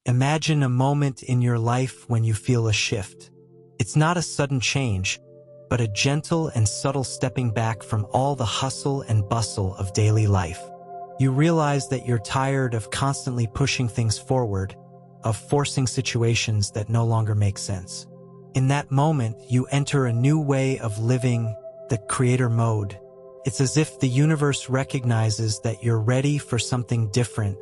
Imagine a moment in your life when you feel a shift. It's not a sudden change, but a gentle and subtle stepping back from all the hustle and bustle of daily life. You realize that you're tired of constantly pushing things forward, of forcing situations that no longer make sense. In that moment, you enter a new way of living, the creator mode. It's as if the universe recognizes that you're ready for something different,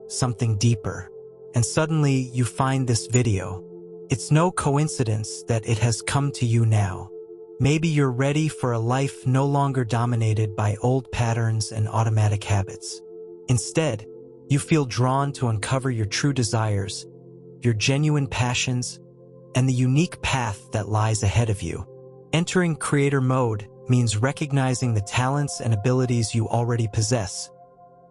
something deeper. And suddenly you find this video. It's no coincidence that it has come to you now. Maybe you're ready for a life no longer dominated by old patterns and automatic habits. Instead, you feel drawn to uncover your true desires, your genuine passions, and the unique path that lies ahead of you. Entering creator mode means recognizing the talents and abilities you already possess,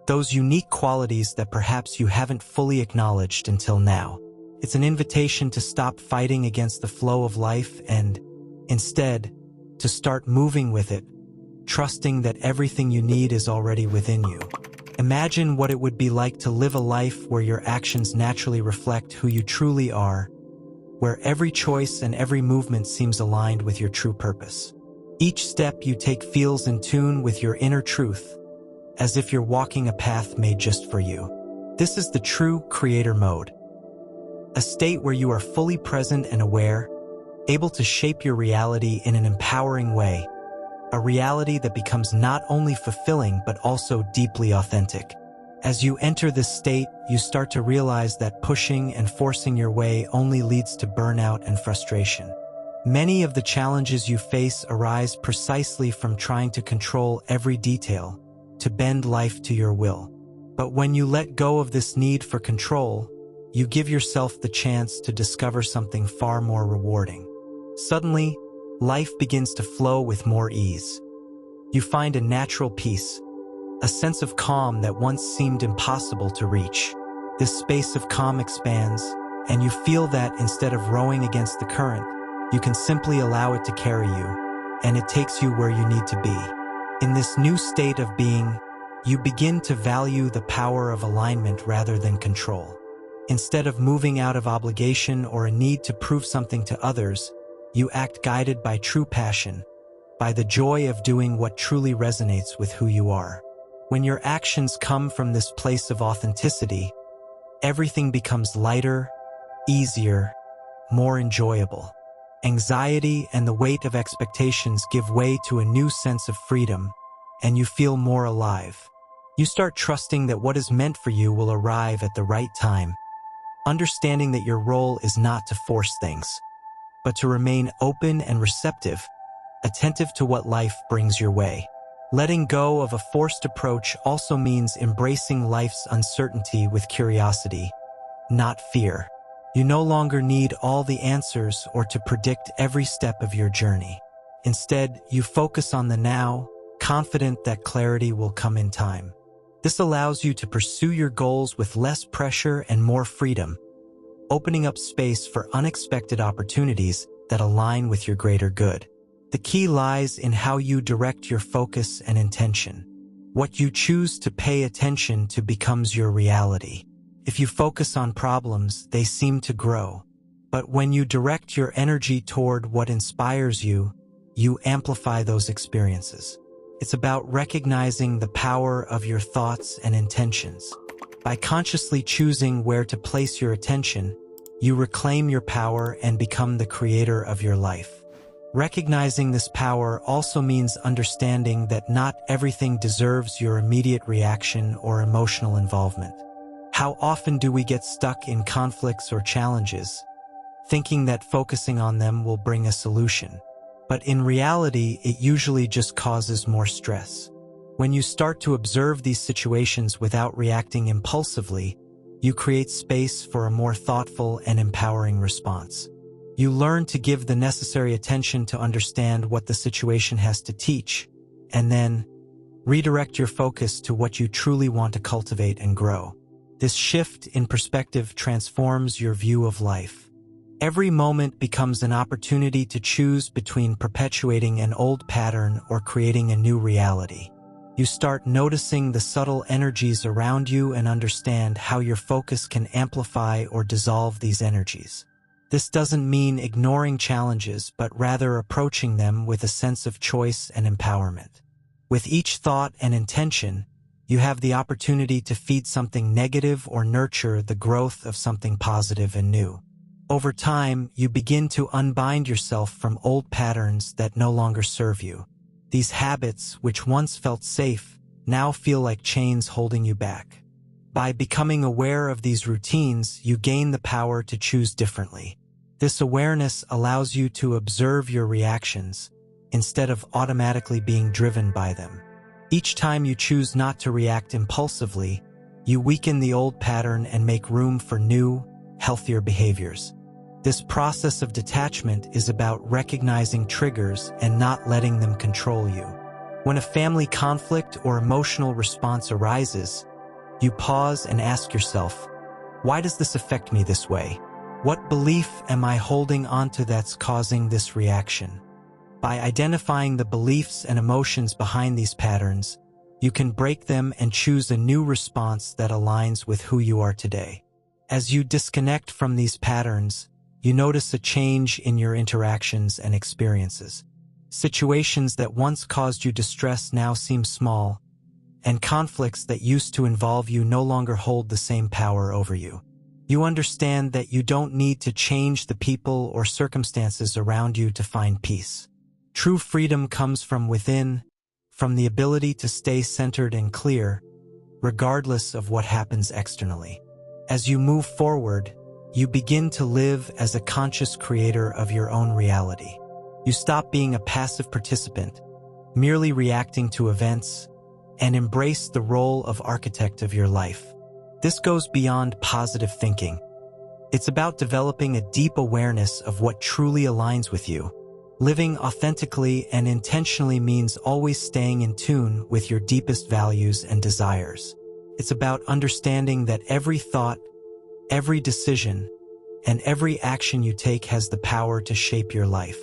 those unique qualities that perhaps you haven't fully acknowledged until now. It's an invitation to stop fighting against the flow of life and, instead, to start moving with it, trusting that everything you need is already within you. Imagine what it would be like to live a life where your actions naturally reflect who you truly are, where every choice and every movement seems aligned with your true purpose. Each step you take feels in tune with your inner truth, as if you're walking a path made just for you. This is the true creator mode, a state where you are fully present and aware, able to shape your reality in an empowering way, a reality that becomes not only fulfilling but also deeply authentic. As you enter this state, you start to realize that pushing and forcing your way only leads to burnout and frustration. Many of the challenges you face arise precisely from trying to control every detail, to bend life to your will. But when you let go of this need for control, you give yourself the chance to discover something far more rewarding. Suddenly, life begins to flow with more ease. You find a natural peace, a sense of calm that once seemed impossible to reach. This space of calm expands, and you feel that instead of rowing against the current, you can simply allow it to carry you, and it takes you where you need to be. In this new state of being, you begin to value the power of alignment rather than control. Instead of moving out of obligation or a need to prove something to others, you act guided by true passion, by the joy of doing what truly resonates with who you are. When your actions come from this place of authenticity, everything becomes lighter, easier, more enjoyable. Anxiety and the weight of expectations give way to a new sense of freedom, and you feel more alive. You start trusting that what is meant for you will arrive at the right time, understanding that your role is not to force things, but to remain open and receptive, attentive to what life brings your way. Letting go of a forced approach also means embracing life's uncertainty with curiosity, not fear. You no longer need all the answers or to predict every step of your journey. Instead, you focus on the now, confident that clarity will come in time. This allows you to pursue your goals with less pressure and more freedom, opening up space for unexpected opportunities that align with your greater good. The key lies in how you direct your focus and intention. What you choose to pay attention to becomes your reality. If you focus on problems, they seem to grow. But when you direct your energy toward what inspires you, you amplify those experiences. It's about recognizing the power of your thoughts and intentions. By consciously choosing where to place your attention, you reclaim your power and become the creator of your life. Recognizing this power also means understanding that not everything deserves your immediate reaction or emotional involvement. How often do we get stuck in conflicts or challenges, thinking that focusing on them will bring a solution? But in reality, it usually just causes more stress. When you start to observe these situations without reacting impulsively, you create space for a more thoughtful and empowering response. You learn to give the necessary attention to understand what the situation has to teach, and then redirect your focus to what you truly want to cultivate and grow. This shift in perspective transforms your view of life. Every moment becomes an opportunity to choose between perpetuating an old pattern or creating a new reality. You start noticing the subtle energies around you and understand how your focus can amplify or dissolve these energies. This doesn't mean ignoring challenges, but rather approaching them with a sense of choice and empowerment. With each thought and intention, you have the opportunity to feed something negative or nurture the growth of something positive and new. Over time, you begin to unbind yourself from old patterns that no longer serve you. These habits, which once felt safe, now feel like chains holding you back. By becoming aware of these routines, you gain the power to choose differently. This awareness allows you to observe your reactions, instead of automatically being driven by them. Each time you choose not to react impulsively, you weaken the old pattern and make room for new, healthier behaviors. This process of detachment is about recognizing triggers and not letting them control you. When a family conflict or emotional response arises, you pause and ask yourself, why does this affect me this way? What belief am I holding onto that's causing this reaction? By identifying the beliefs and emotions behind these patterns, you can break them and choose a new response that aligns with who you are today. As you disconnect from these patterns, you notice a change in your interactions and experiences. Situations that once caused you distress now seem small, and conflicts that used to involve you no longer hold the same power over you. You understand that you don't need to change the people or circumstances around you to find peace. True freedom comes from within, from the ability to stay centered and clear, regardless of what happens externally. As you move forward, you begin to live as a conscious creator of your own reality. You stop being a passive participant, merely reacting to events, and embrace the role of architect of your life. This goes beyond positive thinking. It's about developing a deep awareness of what truly aligns with you. Living authentically and intentionally means always staying in tune with your deepest values and desires. It's about understanding that every thought, every decision, and every action you take has the power to shape your life.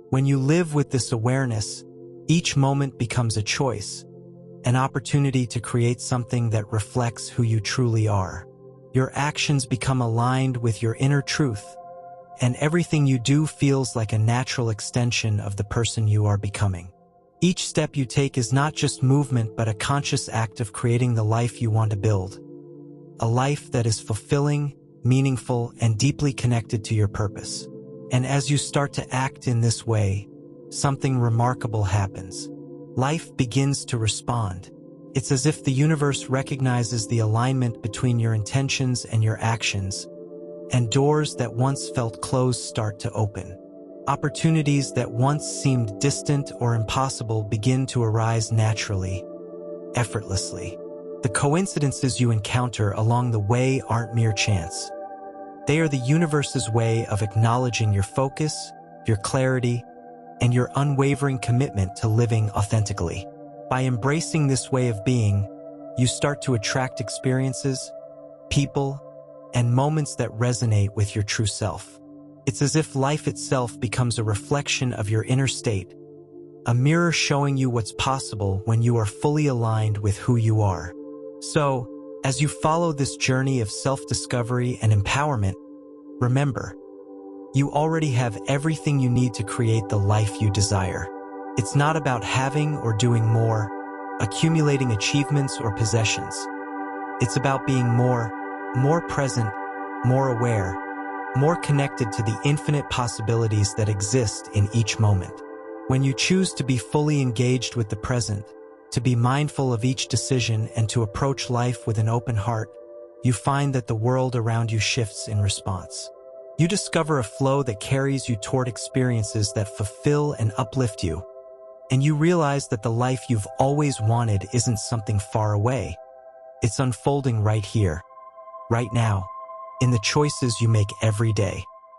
When you live with this awareness, each moment becomes a choice, an opportunity to create something that reflects who you truly are. Your actions become aligned with your inner truth, and everything you do feels like a natural extension of the person you are becoming. Each step you take is not just movement, but a conscious act of creating the life you want to build. A life that is fulfilling, meaningful, and deeply connected to your purpose. And as you start to act in this way, something remarkable happens. Life begins to respond. It's as if the universe recognizes the alignment between your intentions and your actions, and doors that once felt closed start to open. Opportunities that once seemed distant or impossible begin to arise naturally, effortlessly. The coincidences you encounter along the way aren't mere chance. They are the universe's way of acknowledging your focus, your clarity, and your unwavering commitment to living authentically. By embracing this way of being, you start to attract experiences, people, and moments that resonate with your true self. It's as if life itself becomes a reflection of your inner state, a mirror showing you what's possible when you are fully aligned with who you are. So, as you follow this journey of self-discovery and empowerment, remember, you already have everything you need to create the life you desire. It's not about having or doing more, accumulating achievements or possessions. It's about being more present, more aware, more connected to the infinite possibilities that exist in each moment. When you choose to be fully engaged with the present, to be mindful of each decision, and to approach life with an open heart, you find that the world around you shifts in response. You discover a flow that carries you toward experiences that fulfill and uplift you, and you realize that the life you've always wanted isn't something far away. It's unfolding right here, right now, in the choices you make every day.